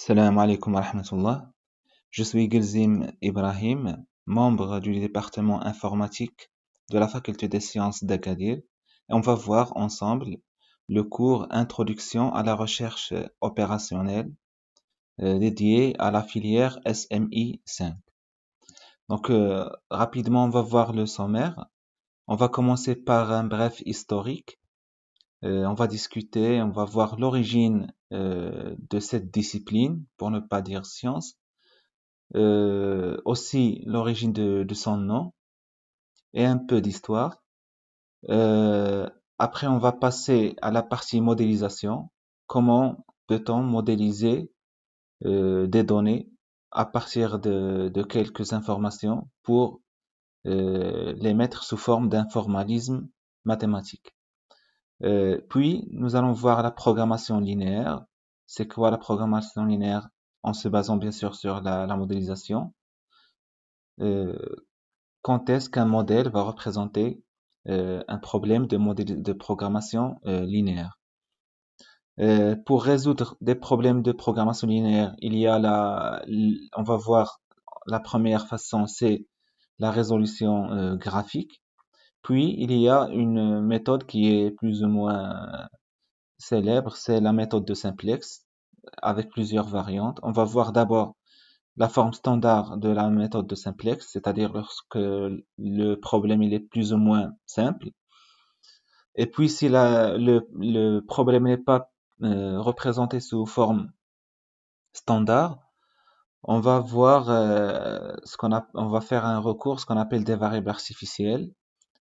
Salam alaikum wa rahmatullah. Je suis Gulzim Ibrahim, membre du département informatique de la faculté des sciences d'Agadir, et on va voir ensemble le cours Introduction à la recherche opérationnelle dédié à la filière SMI 5. Donc, rapidement, on va voir le sommaire. On va commencer par un bref historique. On va discuter, on va voir l'origine de cette discipline, pour ne pas dire science. Aussi l'origine de son nom et un peu d'histoire. Euh, Après, on va passer à la partie modélisation. Comment peut-on modéliser des données à partir de quelques informations pour les mettre sous forme d'informalisme mathématique. Puis, nous allons voir la programmation linéaire. C'est quoi la programmation linéaire en se basant bien sûr sur la modélisation. Euh, Quand est-ce qu'un modèle va représenter un problème de programmation linéaire? Pour résoudre des problèmes de programmation linéaire, il y a on va voir la première façon, c'est la résolution graphique. Puis il y a une méthode qui est plus ou moins célèbre, c'est la méthode de simplex avec plusieurs variantes. On va voir d'abord la forme standard de la méthode de simplex, c'est-à-dire lorsque le problème il est plus ou moins simple. Et puis si le problème n'est pas représenté sous forme standard, on va voir on va faire un recours, ce qu'on appelle des variables artificielles.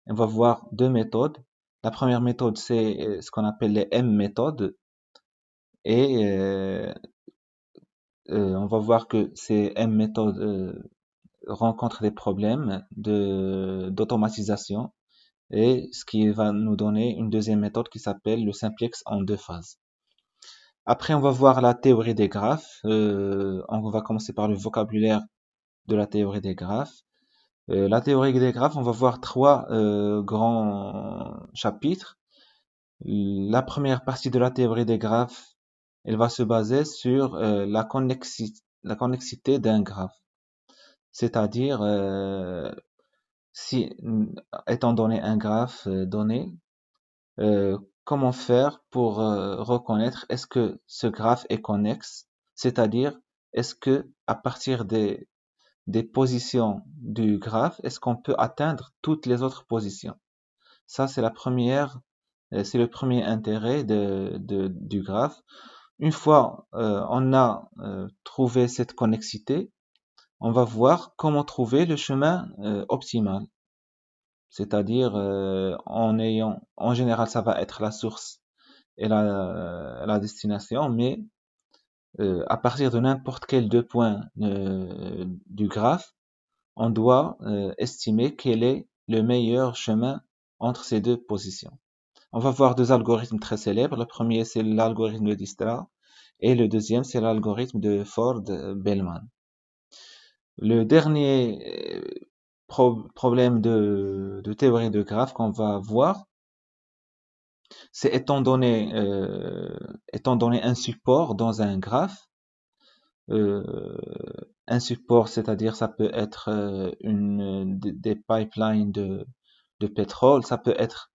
On va voir deux méthodes. La première méthode, c'est ce qu'on appelle les M méthodes. Et on va voir que ces M méthodes rencontrent des problèmes d'automatisation et ce qui va nous donner une deuxième méthode qui s'appelle le simplex en deux phases. Après, on va voir la théorie des graphes. On va commencer par le vocabulaire de la théorie des graphes. La théorie des graphes, on va voir trois grands chapitres. La première partie de la théorie des graphes, elle va se baser sur la connexité d'un graphe. C'est-à-dire, si, étant donné un graphe donné, comment faire pour reconnaître est-ce que ce graphe est connexe, c'est-à-dire est-ce que à partir des positions du graphe, est-ce qu'on peut atteindre toutes les autres positions? Ça, c'est c'est le premier intérêt du graphe. Une fois on a trouvé cette connexité, on va voir comment trouver le chemin optimal. C'est-à-dire en général, ça va être la source et la destination, mais à partir de n'importe quel deux points du graphe, on doit estimer quel est le meilleur chemin entre ces deux positions. On va voir deux algorithmes très célèbres. Le premier, c'est l'algorithme de Dijkstra et le deuxième, c'est l'algorithme de Ford-Bellman. Le dernier problème de théorie de graphe qu'on va voir, c'est étant donné un support dans un graphe, euh, un support, c'est-à-dire ça peut être des pipelines de pétrole, ça peut être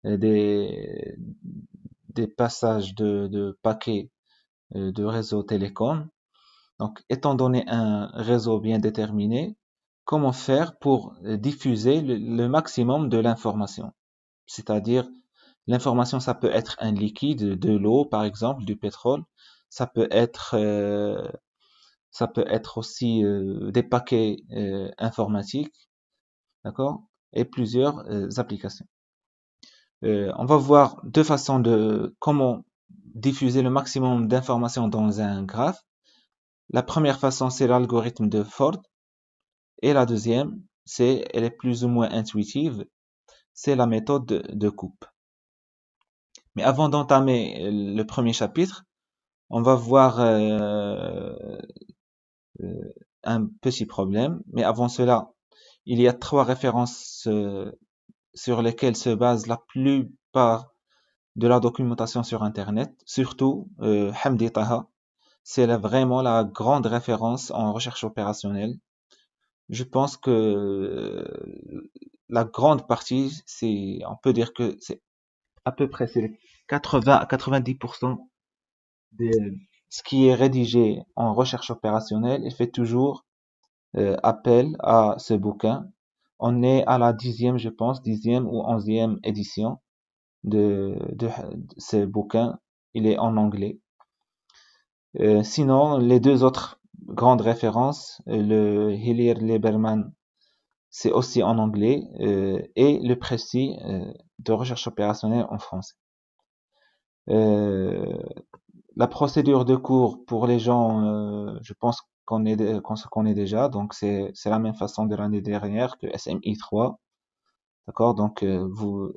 des, des passages de paquets de réseaux télécoms. Donc, étant donné un réseau bien déterminé, comment faire pour diffuser le maximum de l'information? C'est-à-dire, l'information, ça peut être un liquide, de l'eau, par exemple, du pétrole. Ça peut être, euh, Ça peut être aussi des paquets informatiques, d'accord? Et plusieurs applications. On va voir deux façons de comment diffuser le maximum d'informations dans un graphe. La première façon, c'est l'algorithme de Ford. Et la deuxième, elle est plus ou moins intuitive, c'est la méthode de coupe. Mais avant d'entamer le premier chapitre, on va voir un petit problème. Mais avant cela, il y a trois références sur lesquelles se base la plupart de la documentation sur Internet, surtout Hamdi Taha. c'est vraiment la grande référence en recherche opérationnelle. Je pense que la grande partie, on peut dire que c'est à peu près, c'est 80 à 90% de ce qui est rédigé en recherche opérationnelle et fait toujours appel à ce bouquin. On est à la 10e, je pense, 10e ou 11e édition de ce bouquin. Il est en anglais. Sinon, les deux autres grandes références, le Hillier Lieberman, c'est aussi en anglais, et le Précis de recherche opérationnelle en français. Euh, la procédure de cours pour les gens, je pense qu'on se connaît déjà, donc c'est la même façon de l'année dernière que SMI 3, d'accord? Donc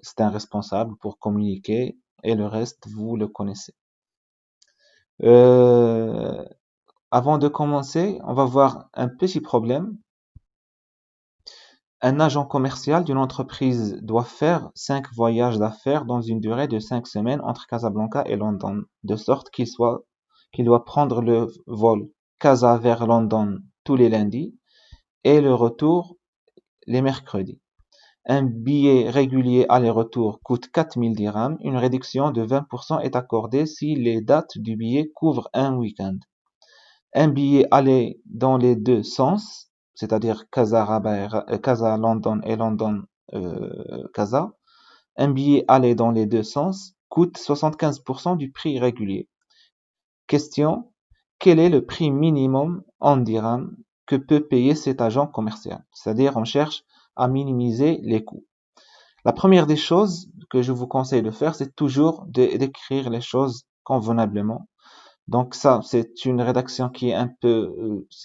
c'est un responsable pour communiquer et le reste vous le connaissez. Euh, Avant de commencer, on va voir un petit problème. Un agent commercial d'une entreprise doit faire 5 voyages d'affaires dans une durée de 5 semaines entre Casablanca et London, de sorte qu'il doit prendre le vol Casa vers London tous les lundis et le retour les mercredis. Un billet régulier aller-retour coûte 4000 dirhams. Une réduction de 20% est accordée si les dates du billet couvrent un week-end. Un billet aller dans les deux sens, c'est-à-dire Casa London et London Casa, un billet aller dans les deux sens coûte 75% du prix régulier. Question, quel est le prix minimum en dirhams que peut payer cet agent commercial? C'est-à-dire, on cherche à minimiser les coûts. La première des choses que je vous conseille de faire, c'est toujours d'écrire les choses convenablement. Donc ça, c'est une rédaction qui est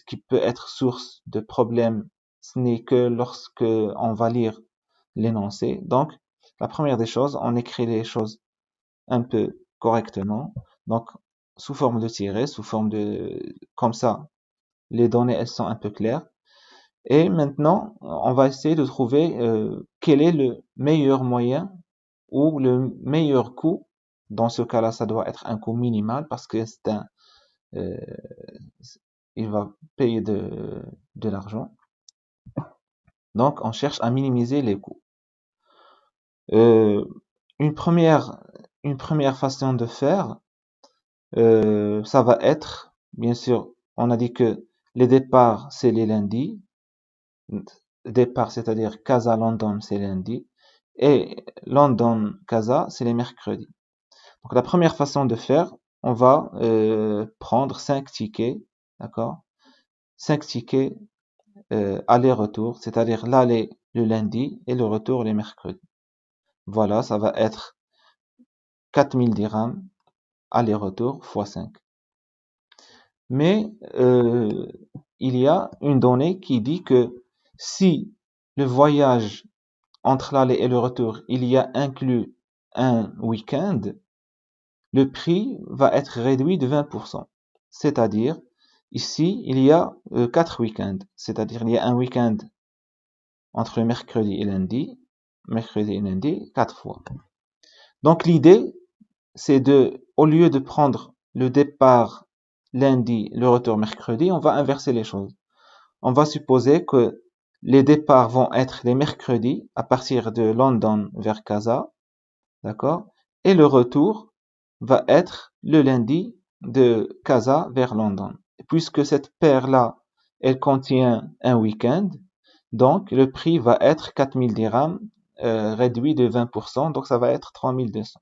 qui peut être source de problèmes. Ce n'est que lorsque on va lire l'énoncé. Donc, la première des choses, on écrit les choses un peu correctement. Donc, sous forme de tiret, comme ça, les données, elles sont un peu claires. Et maintenant, on va essayer de trouver quel est le meilleur moyen ou le meilleur coût. Dans ce cas-là, ça doit être un coût minimal parce que euh, il va payer de l'argent. Donc, on cherche à minimiser les coûts. Euh, une première, une première façon de faire, ça va être, bien sûr, on a dit que les départs, c'est les lundis. Départ, c'est-à-dire Casa-London, c'est lundi. Et London-Casa, c'est les mercredis. Donc, la première façon de faire, on va prendre 5 tickets, d'accord? 5 tickets aller-retour, c'est-à-dire l'aller le lundi et le retour les mercredis. Voilà, ça va être 4000 dirhams aller-retour fois 5. Mais il y a une donnée qui dit que si le voyage entre l'aller et le retour, il y a inclus un week-end, le prix va être réduit de 20%. C'est-à-dire, ici, il y a 4 week-ends. C'est-à-dire, il y a un week-end entre le mercredi et lundi, 4 fois. Donc l'idée, c'est au lieu de prendre le départ lundi, le retour mercredi, on va inverser les choses. On va supposer que les départs vont être les mercredis à partir de London vers Casa, d'accord? Et le retour va être le lundi de Casa vers London. Puisque cette paire-là, elle contient un week-end, donc le prix va être 4000 dirhams réduit de 20%, donc ça va être 3200.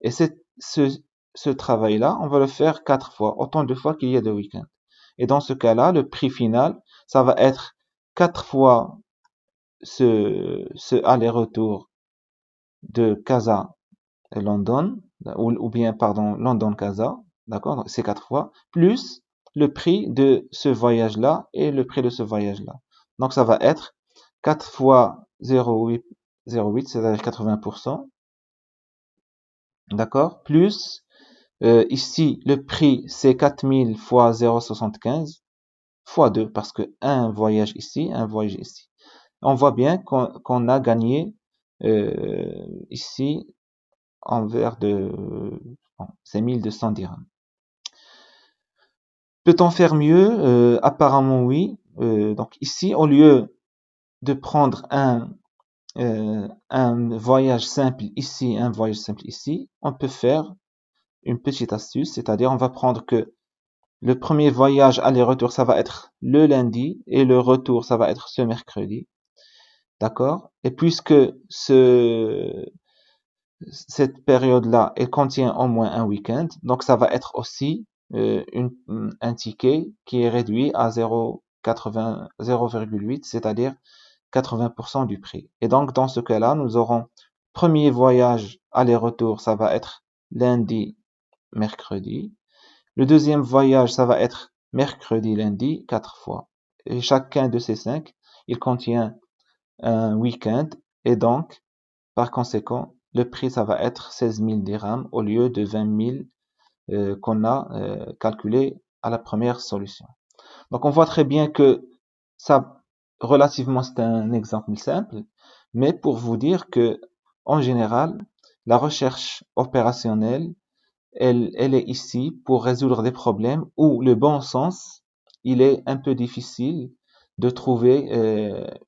Et ce travail-là, on va le faire 4 fois, autant de fois qu'il y a de week-ends. Et dans ce cas-là, le prix final, ça va être 4 fois ce aller-retour de Casa et London, ou bien, pardon, London-Casa, d'accord, c'est 4 fois, plus le prix de ce voyage-là et le prix de ce voyage-là. Donc ça va être 4 fois 0,8, c'est-à-dire 80%, d'accord, plus ici le prix c'est 4000 fois 0,75 fois 2, parce que un voyage ici, un voyage ici. On voit bien qu'on a gagné ici envers de, bon, c'est 1200 dirhams. Peut-on faire mieux? Apparemment oui. Donc ici, au lieu de prendre un voyage simple ici, un voyage simple ici, on peut faire une petite astuce, c'est-à-dire on va prendre que le premier voyage aller-retour, ça va être le lundi et le retour, ça va être ce mercredi. D'accord? Et puisque cette période-là, elle contient au moins un week-end, donc ça va être aussi un ticket qui est réduit à 0,8, c'est-à-dire 80% du prix. Et donc, dans ce cas-là, nous aurons premier voyage aller-retour, ça va être lundi, mercredi. Le deuxième voyage, ça va être mercredi, lundi, 4 fois. Et chacun de ces 5, il contient un week-end. Et donc, par conséquent, le prix, ça va être 16 000 dirhams au lieu de 20 000 qu'on a calculé à la première solution. Donc, on voit très bien que ça, relativement, c'est un exemple simple, mais pour vous dire que, en général, la recherche opérationnelle, elle est ici pour résoudre des problèmes où le bon sens, il est un peu difficile de trouver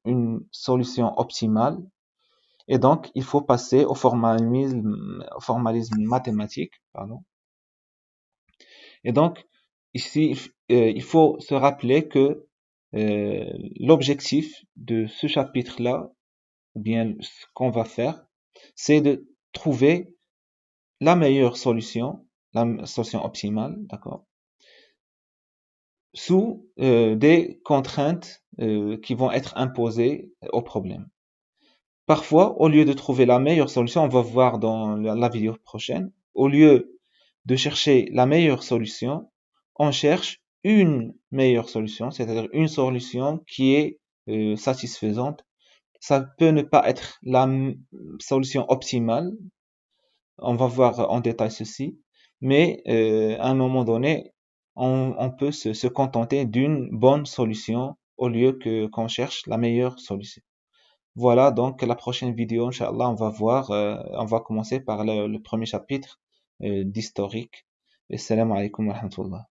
une solution optimale. Et donc, il faut passer au formalisme mathématique, pardon. Et donc, ici, il faut se rappeler que l'objectif de ce chapitre-là, ou bien ce qu'on va faire, c'est de trouver la meilleure solution, la solution optimale, d'accord, sous des contraintes qui vont être imposées au problème. Parfois, au lieu de trouver la meilleure solution, on va voir dans la vidéo prochaine, au lieu de chercher la meilleure solution, on cherche une meilleure solution, c'est-à-dire une solution qui est satisfaisante. Ça peut ne pas être la solution optimale, on va voir en détail ceci, mais à un moment donné, on peut se contenter d'une bonne solution au lieu qu'on cherche la meilleure solution. Voilà, donc la prochaine vidéo, Inch'Allah, on va commencer par le premier chapitre d'historique. Assalamu alaikum wa rahmatullah.